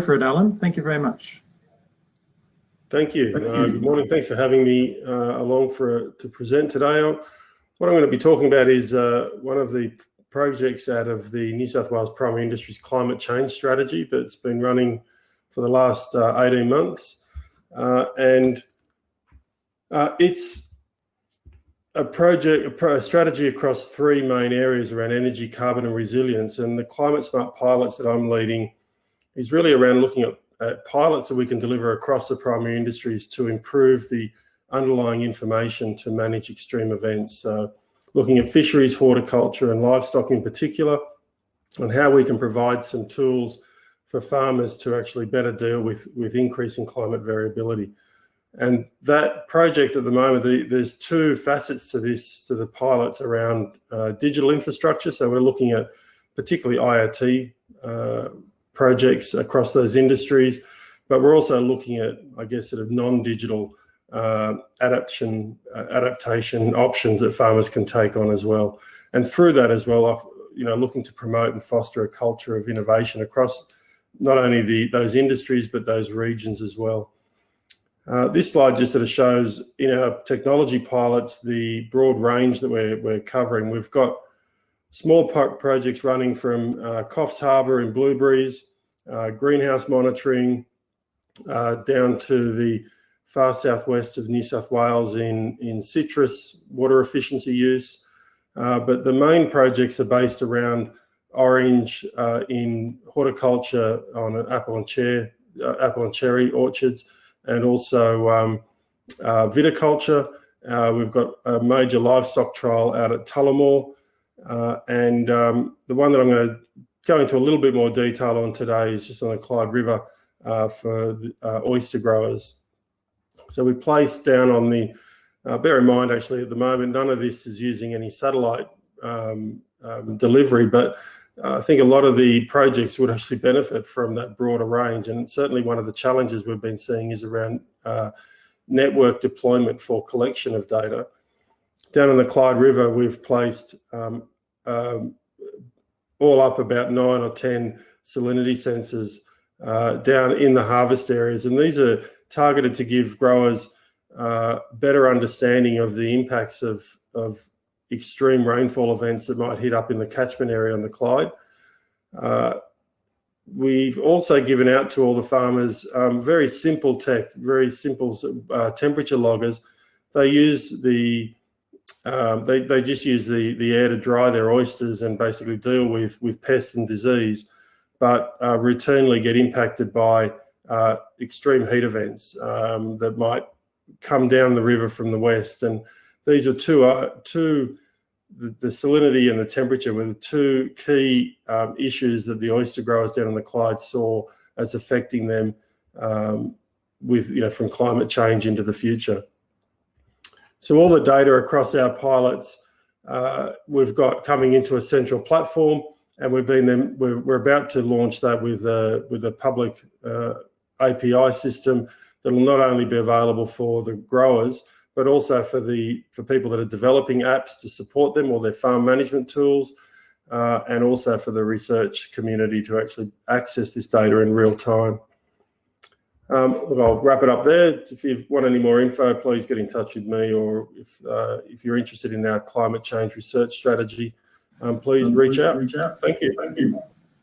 for it, Alan. Thank you very much. Thank you. Good morning. Thanks for having me along to present today. What I'm going to be talking about is one of the projects out of the New South Wales Primary Industries Climate Change Strategy that's been running for the last 18 months. It's a strategy across three main areas around energy, carbon and resilience. And the Climate Smart pilots that I'm leading is really around looking at pilots that we can deliver across the primary industries to improve the underlying information to manage extreme events. So looking at fisheries, horticulture and livestock in particular, and how we can provide some tools for farmers to actually better deal with increasing climate variability. And that project at the moment, there's two facets to the pilots around digital infrastructure. So we're looking at particularly IoT projects across those industries, but we're also looking at, I guess, sort of non-digital adaptation options that farmers can take on as well. And through that as well, looking to promote and foster a culture of innovation across not only those industries, but those regions as well. This slide just sort of shows in our technology pilots the broad range that we're covering. We've got small projects running from Coffs Harbour in blueberries, greenhouse monitoring, down to the far southwest of New South Wales in citrus water efficiency use. But the main projects are based around orange in horticulture on apple and cherry orchards, and also viticulture. We've got a major livestock trial out at Tullamore, and the one that I'm going to go into a little bit more detail on today is just on the Clyde River for oyster growers. So we placed down on the, bear in mind actually at the moment, none of this is using any satellite delivery, but I think a lot of the projects would actually benefit from that broader range. And certainly one of the challenges we've been seeing is around network deployment for collection of data. Down on the Clyde River, we've placed all up about 9 or 10 salinity sensors down in the harvest areas. And these are targeted to give growers better understanding of the impacts of extreme rainfall events that might hit up in the catchment area on the Clyde. We've also given out to all the farmers very simple tech, very simple temperature loggers. They use they just use the air to dry their oysters and basically deal with pests and disease, but routinely get impacted by extreme heat events that might come down the river from the west. And these are the salinity and the temperature were the two key issues that the oyster growers down on the Clyde saw as affecting them from climate change into the future. So all the data across our pilots we've got coming into a central platform, and we're about to launch that with a public API system that will not only be available for the growers, but also for people that are developing apps to support them or their farm management tools, and also for the research community to actually access this data in real time. I'll wrap it up there. If you want any more info, please get in touch with me, or if you're interested in our climate change research strategy, please reach out. Thank you.